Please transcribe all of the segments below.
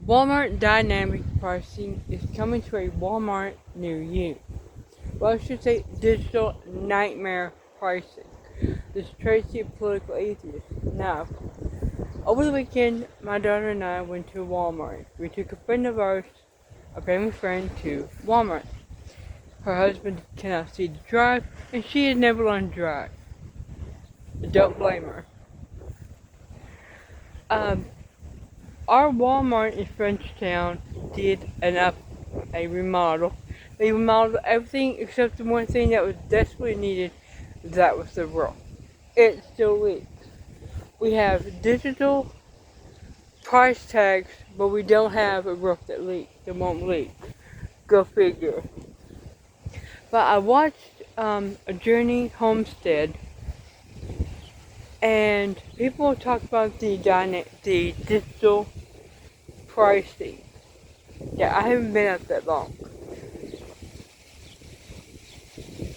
Walmart dynamic pricing is coming to a Walmart near you. Well, I should say digital nightmare pricing. This Tracy political atheist. Now, over the weekend, my daughter and I went to Walmart. We took a friend of ours, a family friend, to Walmart. Her husband cannot see to drive, and she has never learned to drive. Don't blame her. Um, Our Walmart in Frenchtown did a remodel. They remodeled everything except the one thing that was desperately needed. That was the roof. It still leaks. We have digital price tags, but we don't have a roof that won't leak. Go figure. But I watched a Journey Homestead, and people talk about the digital pricing. Yeah, I haven't been out that long.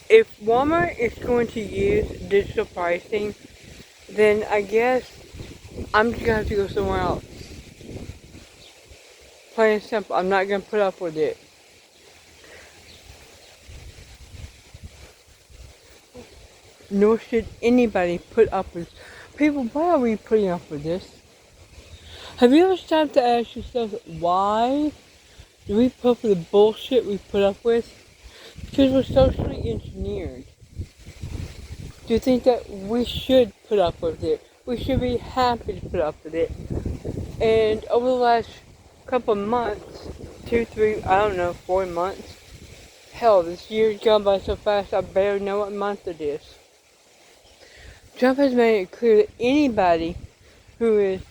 If Walmart is going to use digital pricing, then I guess I'm just gonna have to go somewhere else. Plain and simple. I'm not gonna put up with it. Nor should anybody put up with. People, why are we putting up with this? Have you ever stopped to ask yourself, why do we put up with the bullshit we put up with? Because we're socially engineered. Do you think that we should put up with it? We should be happy to put up with it. And over the last couple of months, 2, 3, I don't know, 4 months. Hell, this year's gone by so fast I barely know what month it is. Trump has made it clear that anybody who is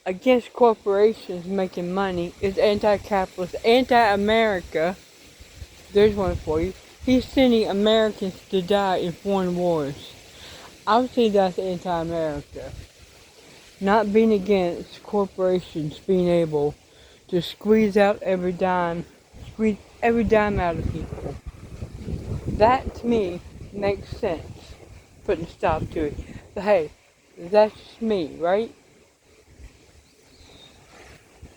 against corporations making money is anti-capitalist, anti-America. There's one for you. He's sending Americans to die in foreign wars. I would say that's anti-America. Not being against corporations being able to squeeze every dime out of people. That to me makes sense. Putting a stop to it. But hey, that's just me, right?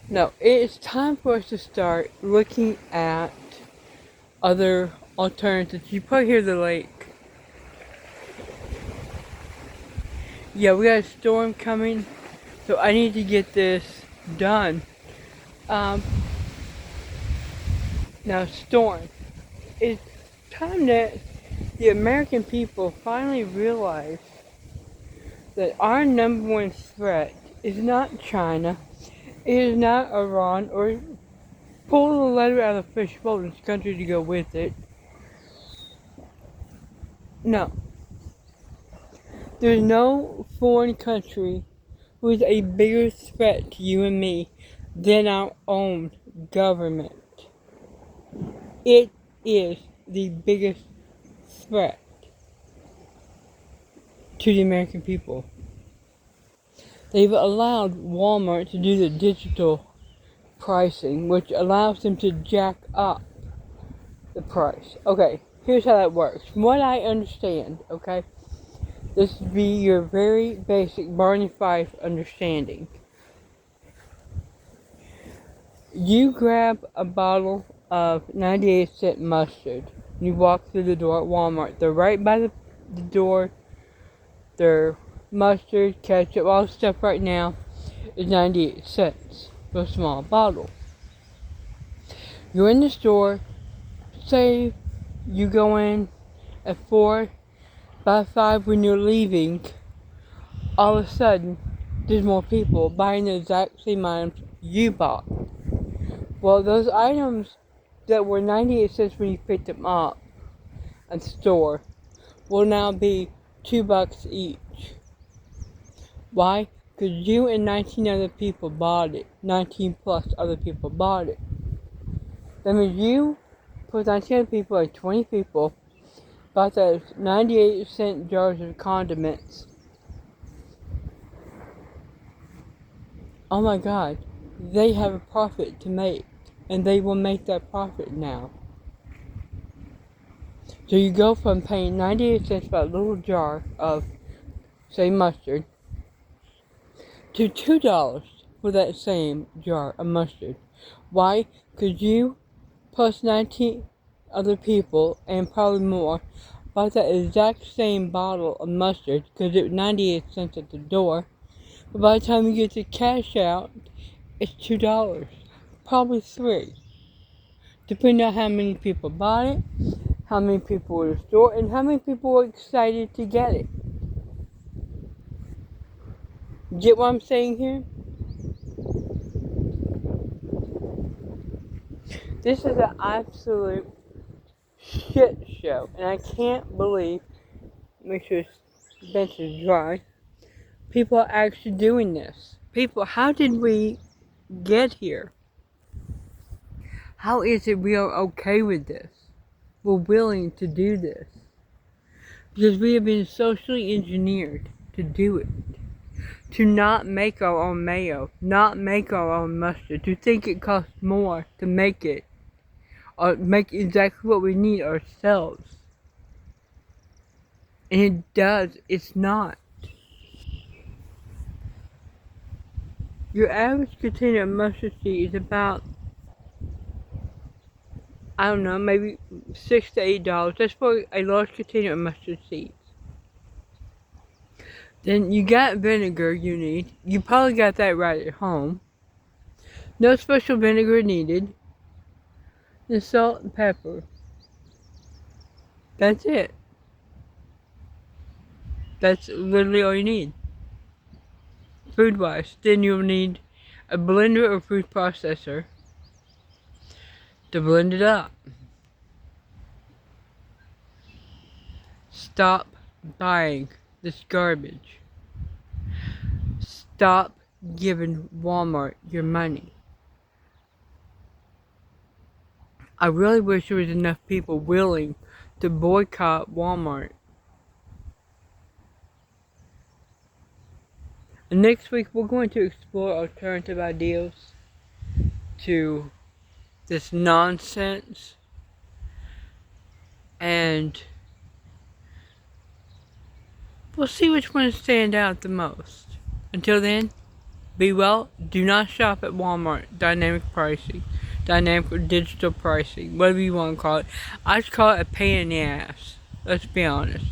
No, it's time for us to start looking at other alternatives. You probably hear the lake. Yeah, we got a storm coming, so I need to get this done. Now, storm. It's time that the American people finally realize that our number one threat is not China, it is not Iran, or pull the letter out of the fishbowl in this country to go with it. No. There's no foreign country who is a bigger threat to you and me than our own government. It is the biggest threat to the American people. They've allowed Walmart to do the digital pricing, which allows them to jack up the price. Okay, here's how that works. From what I understand, okay, this would be your very basic Barney Fife understanding. You grab a bottle of 98-cent mustard. You walk through the door at Walmart. They're right by the door. Their mustard, ketchup, all the stuff right now is 98 cents for a small bottle. You're in the store. Say you go in at 4, by 5 when you're leaving. All of a sudden, there's more people buying the exact same items you bought. Well, those items that were 98 cents when you picked them up at the store will now be $2 each. Why? Because you and 19 other people bought it. 19 plus other people bought it. That means you plus 19 other people, like 20 people, bought those 98-cent jars of condiments. Oh my God. They have a profit to make. And they will make that profit now. So you go from paying 98 cents for a little jar of, say, mustard, to $2 for that same jar of mustard. Why? Because you plus 19 other people, and probably more, bought that exact same bottle of mustard because it was 98 cents at the door. But by the time you get the cash out, it's $2. Probably $3. Depending on how many people bought it, how many people were in the store, and how many people were excited to get it. Get what I'm saying here? This is an absolute shit show, and I can't believe, make sure this bench is dry, people are actually doing this. People, how did we get here? How is it we are okay with this? We're willing to do this. Because we have been socially engineered to do it. To not make our own mayo, not make our own mustard, to think it costs more to make it, or make exactly what we need ourselves. And it does, it's not. Your average container of mustard seed is about, I don't know, maybe $6 to $8. That's for a large container of mustard seeds. Then you got vinegar you need. You probably got that right at home. No special vinegar needed. And salt and pepper. That's it. That's literally all you need. Food-wise. Then you'll need a blender or food processor to blend it up. Stop buying this garbage. Stop giving Walmart your money. I really wish there was enough people willing to boycott Walmart. And next week we're going to explore alternative ideas to this nonsense, and we'll see which ones stand out the most. Until then, be well. Do not shop at Walmart. Dynamic pricing. Dynamic or digital pricing. Whatever you want to call it. I just call it a pain in the ass. Let's be honest.